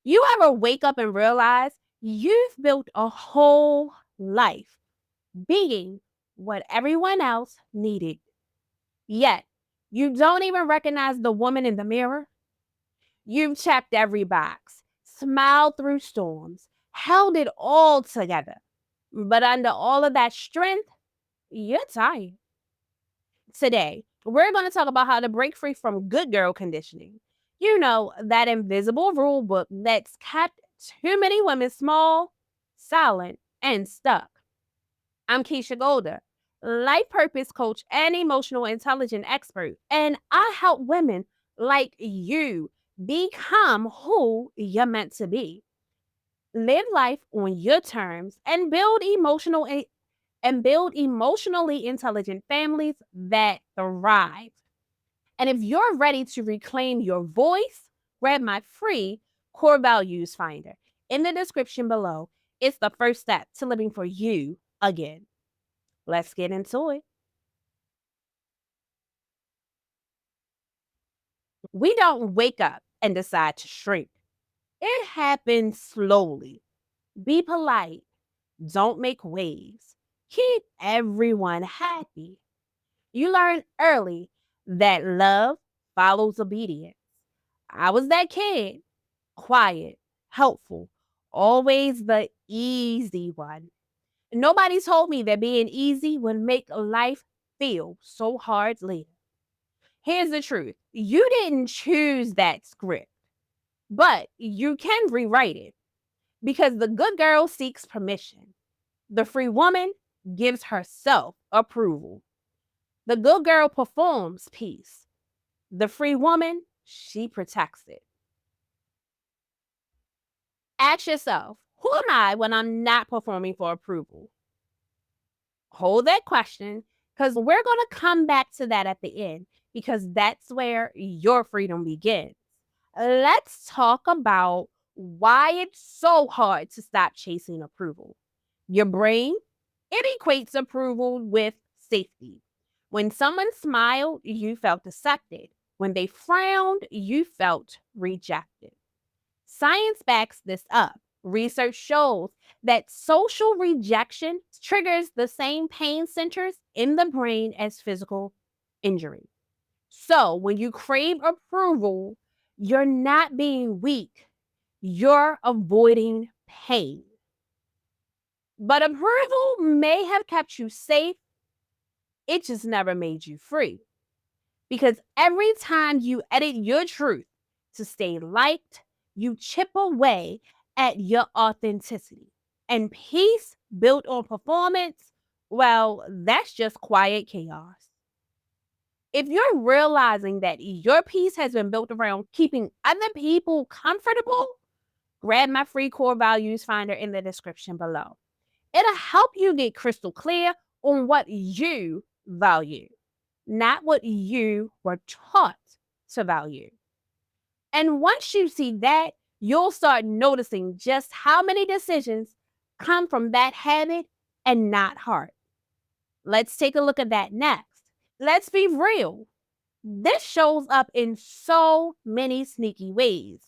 You ever wake up and realize you've built a whole life being what everyone else needed, yet you don't even recognize the woman in the mirror? You've checked every box, smiled through storms, held it all together. But under all of that strength, you're tired. Today, we're going to talk about how to break free from good girl conditioning. You know, that invisible rule book that's kept too many women small, silent, and stuck. I'm Keisha Golder, life purpose coach and emotional intelligence expert, and I help women like you become who you're meant to be. Live life on your terms and build emotionally intelligent families that thrive. And if you're ready to reclaim your voice, grab my free core values finder in the description below. It's the first step to living for you again. Let's get into it. We don't wake up and decide to shrink. It happens slowly. Be polite. Don't make waves. Keep everyone happy. You learn early that love follows obedience. I was that kid, quiet, helpful, always the easy one. Nobody told me that being easy would make life feel so hard later. Here's the truth: you didn't choose that script, but you can rewrite it because the good girl seeks permission. The free woman gives herself approval. The good girl performs peace. The free woman, she protects it. Ask yourself, who am I when I'm not performing for approval? Hold that question because we're going to come back to that at the end because that's where your freedom begins. Let's talk about why it's so hard to stop chasing approval. Your brain, it equates approval with safety. When someone smiled, you felt accepted. When they frowned, you felt rejected. Science backs this up. Research shows that social rejection triggers the same pain centers in the brain as physical injury. So when you crave approval, you're not being weak, you're avoiding pain. But approval may have kept you safe, it just never made you free. Because every time you edit your truth to stay liked, you chip away at your authenticity. And peace built on performance, well, that's just quiet chaos. If you're realizing that your peace has been built around keeping other people comfortable, grab my free core values finder in the description below. It'll help you get crystal clear on what you value, not what you were taught to value. And once you see that, you'll start noticing just how many decisions come from that habit and not heart. Let's take a look at that next. Let's be real. This shows up in so many sneaky ways.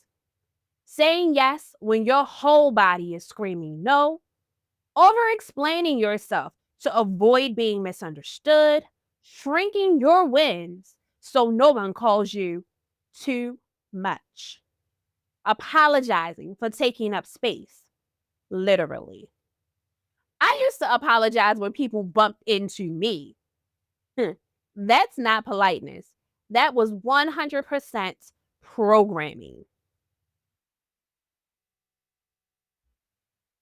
Saying yes when your whole body is screaming no, over explaining yourself to avoid being misunderstood, shrinking your wins so no one calls you too much, apologizing for taking up space, literally. I used to apologize when people bumped into me. That's not politeness. That was 100% programming.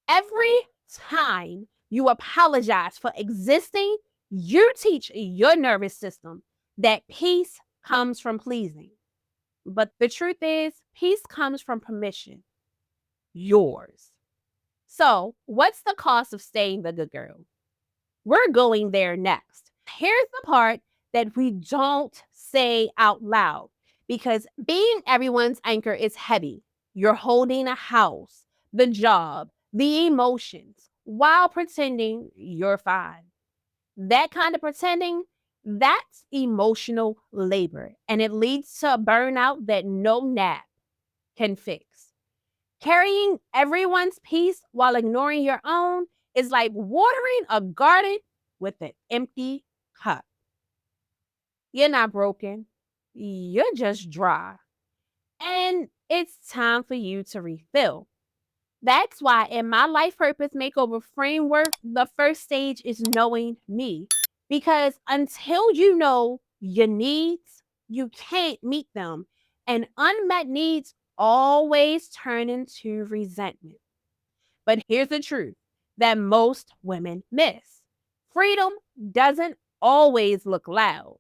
Every time you apologize for existing, you teach your nervous system that peace comes from pleasing. But the truth is, peace comes from permission, yours. So, what's the cost of staying the good girl? We're going there next. Here's the part that we don't say out loud because being everyone's anchor is heavy. You're holding a house, the job, the emotions while pretending you're fine. That kind of pretending, that's emotional labor and it leads to a burnout that no nap can fix. Carrying everyone's peace while ignoring your own is like watering a garden with an empty cup. You're not broken, you're just dry. And it's time for you to refill. That's why in my life purpose makeover framework, the first stage is knowing me. Because until you know your needs, you can't meet them. And unmet needs always turn into resentment. But here's the truth that most women miss: freedom doesn't always look loud,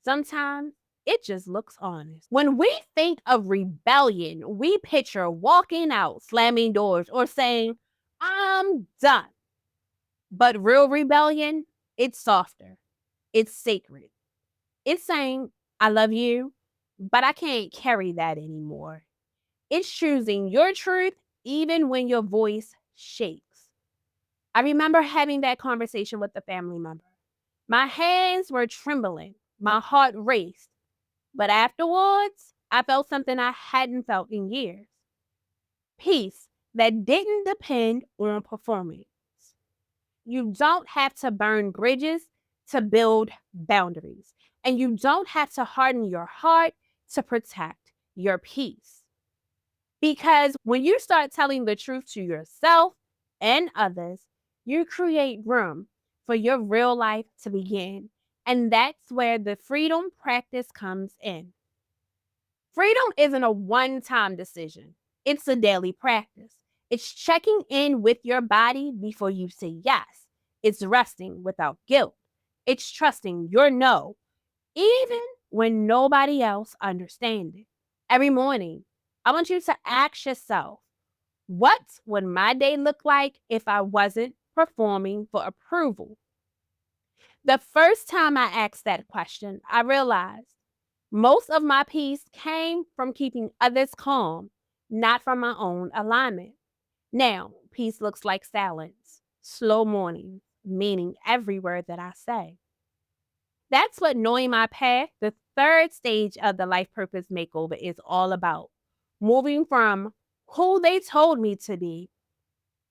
sometimes it just looks honest. When we think of rebellion, we picture walking out, slamming doors, or saying, I'm done. But real rebellion, it's softer, it's sacred. It's saying, I love you, but I can't carry that anymore. It's choosing your truth even when your voice shakes. I remember having that conversation with a family member. My hands were trembling, my heart raced, but afterwards, I felt something I hadn't felt in years: peace that didn't depend on performance. You don't have to burn bridges to build boundaries, and you don't have to harden your heart to protect your peace. Because when you start telling the truth to yourself and others, you create room for your real life to begin. And that's where the freedom practice comes in. Freedom isn't a one time decision, it's a daily practice. It's checking in with your body before you say yes. It's resting without guilt. It's trusting your no, even when nobody else understands it. Every morning, I want you to ask yourself, what would my day look like if I wasn't performing for approval? The first time I asked that question, I realized most of my peace came from keeping others calm, not from my own alignment. Now, peace looks like silence, slow mornings, meaning every word that I say. That's what knowing my path, the third stage of the life purpose makeover, is all about. Moving from who they told me to be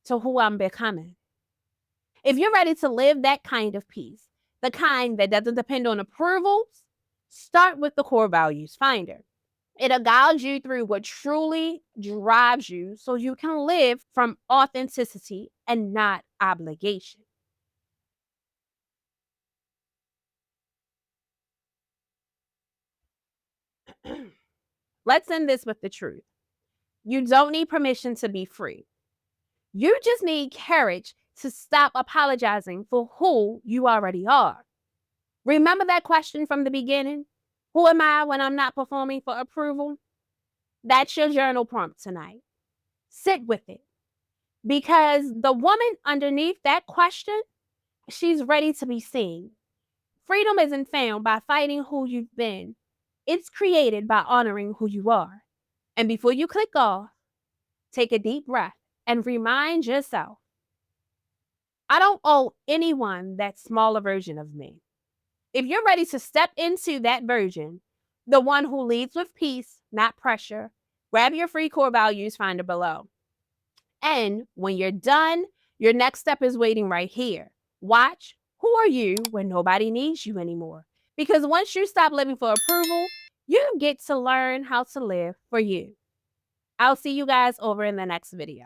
to who I'm becoming. If you're ready to live that kind of peace, the kind that doesn't depend on approvals, start with the core values finder. It'll guide you through what truly drives you so you can live from authenticity and not obligation. Let's end this with the truth. You don't need permission to be free. You just need courage to stop apologizing for who you already are. Remember that question from the beginning? Who am I when I'm not performing for approval? That's your journal prompt tonight. Sit with it, because the woman underneath that question, she's ready to be seen. Freedom isn't found by fighting who you've been, it's created by honoring who you are. And before you click off, take a deep breath and remind yourself, I don't owe anyone that smaller version of me. If you're ready to step into that version, the one who leads with peace, not pressure, grab your free core values finder below. And when you're done, your next step is waiting right here. Watch, who are you when nobody needs you anymore? Because once you stop living for approval, you get to learn how to live for you. I'll see you guys over in the next video.